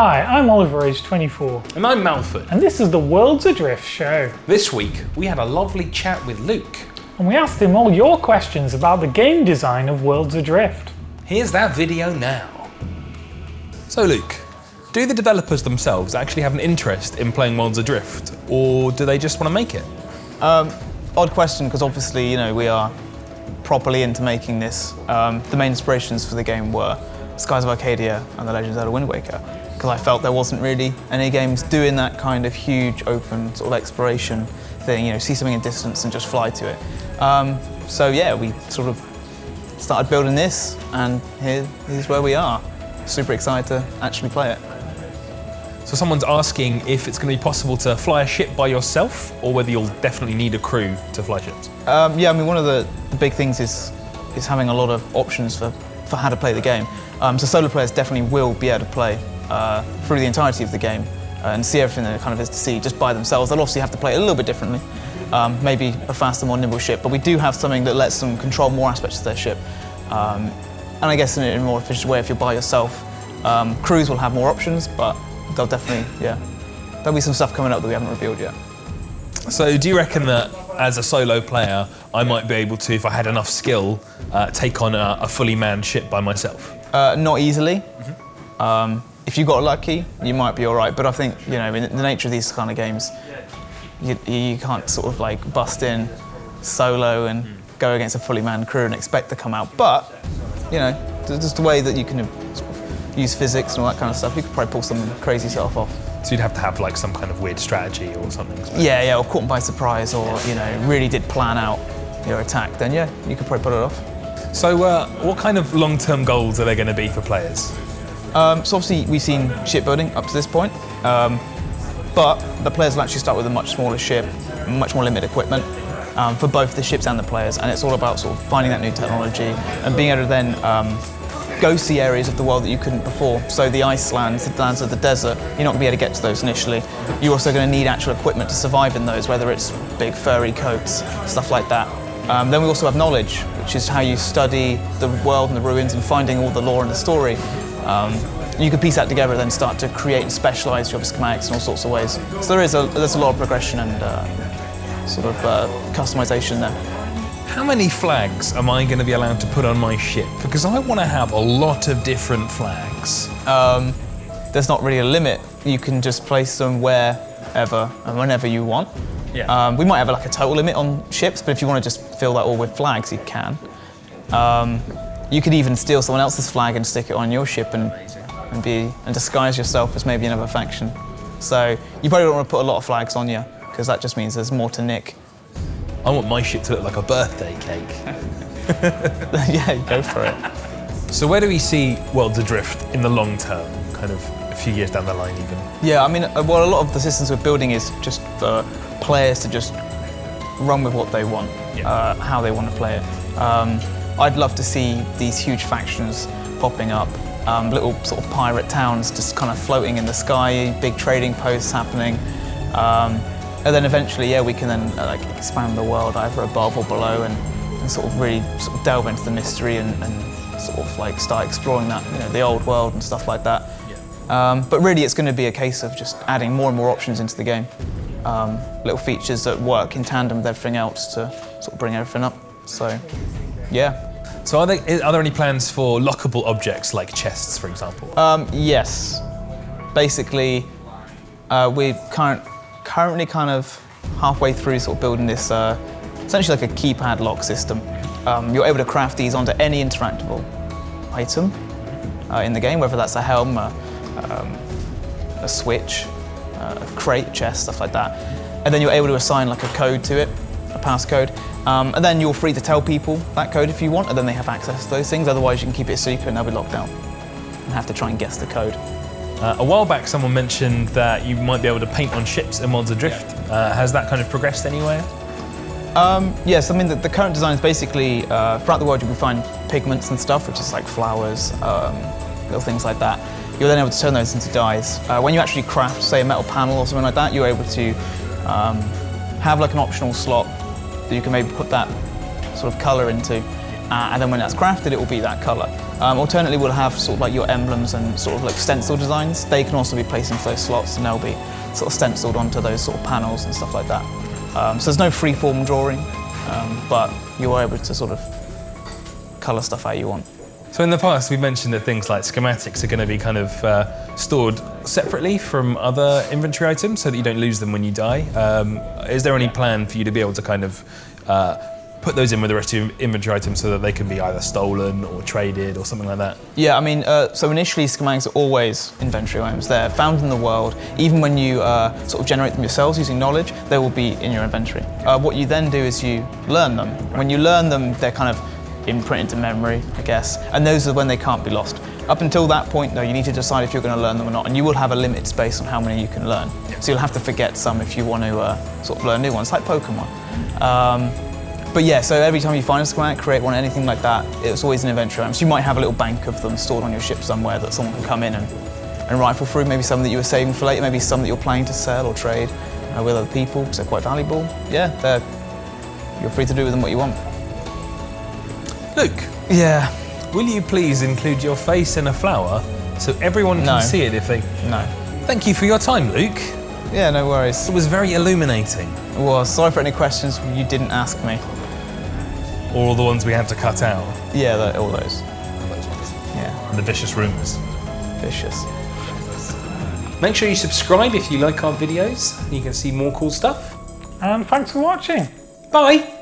Hi, I'm Oliver, age 24. And I'm Malford. And this is the Worlds Adrift Show. This week, we had a lovely chat with Luke. And we asked him all your questions about the game design of Worlds Adrift. Here's that video now. So Luke, do the developers themselves actually have an interest in playing Worlds Adrift, or do they just want to make it? Odd question, because obviously, we are properly into making this. The main inspirations for the game were Skies of Arcadia and The Legend of Zelda Wind Waker, because I felt there wasn't really any games doing that kind of huge open sort of exploration thing, see something in distance and just fly to it. So yeah, we sort of started building this, and here's where we are. Super excited to actually play it. So someone's asking if it's going to be possible to fly a ship by yourself, or whether you'll definitely need a crew to fly ships. Yeah, one of the big things is having a lot of options for how to play the game. So solo players definitely will be able to play through the entirety of the game and see everything there kind of is to see just by themselves. They'll obviously have to play it a little bit differently, maybe a faster, more nimble ship, but we do have something that lets them control more aspects of their ship. And I guess in a more efficient way if you're by yourself. Crews will have more options, but they'll definitely, there'll be some stuff coming up that we haven't revealed yet. So do you reckon that as a solo player, I might be able to, if I had enough skill, take on a fully manned ship by myself? Not easily. If you got lucky, you might be all right. But I think, in the nature of these kind of games, you can't sort of like bust in solo and go against a fully manned crew and expect to come out. But, just the way that you can sort of use physics and all that kind of stuff, you could probably pull some crazy stuff off. So you'd have to have like some kind of weird strategy or something? Yeah, or caught them by surprise, or, really did plan out your attack, then yeah, you could probably pull it off. So what kind of long-term goals are there going to be for players? So obviously we've seen shipbuilding up to this point, but the players will actually start with a much smaller ship, much more limited equipment for both the ships and the players, and it's all about sort of finding that new technology and being able to then go see areas of the world that you couldn't before. So the ice lands, the lands of the desert, you're not going to be able to get to those initially. You're also going to need actual equipment to survive in those, whether it's big furry coats, stuff like that. Then we also have knowledge, which is how you study the world and the ruins and finding all the lore and the story. You can piece that together and then start to create and specialise your schematics in all sorts of ways. So there's a lot of progression and customisation there. How many flags am I going to be allowed to put on my ship? Because I want to have a lot of different flags. There's not really a limit. You can just place them wherever and whenever you want. Yeah. We might have like a total limit on ships, but if you want to just fill that all with flags, you can. You could even steal someone else's flag and stick it on your ship and disguise yourself as maybe another faction. So you probably don't want to put a lot of flags on you, because that just means there's more to nick. I want my ship to look like a birthday cake. Yeah, go for it. So where do we see Worlds Adrift in the long term, kind of a few years down the line even? Yeah, a lot of the systems we're building is just for players to just run with what they want, how they want to play it. I'd love to see these huge factions popping up, little sort of pirate towns just kind of floating in the sky, big trading posts happening. And then eventually, we can then expand the world either above or below and sort of really sort of delve into the mystery and sort of like start exploring that, the old world and stuff like that. Yeah. But really it's going to be a case of just adding more and more options into the game. Little features that work in tandem with everything else to sort of bring everything up. So, yeah. So are there any plans for lockable objects like chests, for example? Yes. Basically, we're currently kind of halfway through sort of building this essentially like a keypad lock system. You're able to craft these onto any interactable item in the game, whether that's a helm, a switch, a crate, chest, stuff like that. And then you're able to assign like a code to it, a passcode. And then you're free to tell people that code if you want, and then they have access to those things. Otherwise you can keep it a secret and they'll be locked down and have to try and guess the code. A while back someone mentioned that you might be able to paint on ships in Worlds Adrift. Has that kind of progressed anywhere? Yes, the current design is basically, throughout the world you can find pigments and stuff, which is like flowers, little things like that. You're then able to turn those into dyes. When you actually craft, say, a metal panel or something like that, you're able to have like an optional slot that you can maybe put that sort of colour into. and then when that's crafted, it will be that colour. Alternatively, we'll have sort of like your emblems and sort of like stencil designs. They can also be placed into those slots, and they'll be sort of stenciled onto those sort of panels and stuff like that. So there's no free-form drawing, but you're able to sort of colour stuff how you want. So in the past, we mentioned that things like schematics are going to be kind of stored separately from other inventory items so that you don't lose them when you die. Is there any plan for you to be able to kind of put those in with the rest of your inventory items so that they can be either stolen or traded or something like that? Yeah, I mean, so initially schematics are always inventory items. They're found in the world. Even when you sort of generate them yourselves using knowledge, they will be in your inventory. What you then do is you learn them. When you learn them, they're kind of imprinted to memory, I guess, and those are when they can't be lost. Up until that point, though, you need to decide if you're going to learn them or not, and you will have a limited space on how many you can learn. So you'll have to forget some if you want to sort of learn new ones, like Pokemon. But yeah, so every time you find a schematic, create one, anything like that, it's always an inventory item. So you might have a little bank of them stored on your ship somewhere that someone can come in and rifle through. Maybe some that you were saving for later, maybe some that you're planning to sell or trade with other people, because they're quite valuable. Yeah, you're free to do with them what you want. Luke. Yeah. Will you please include your face in a flower so everyone can see it if they... No. Thank you for your time, Luke. Yeah, no worries. It was very illuminating. It was. Sorry for any questions you didn't ask me. Or all the ones we had to cut out. Yeah, all those. All those ones. Yeah. And the vicious rumours. Vicious. Make sure you subscribe if you like our videos. You can see more cool stuff. And thanks for watching. Bye.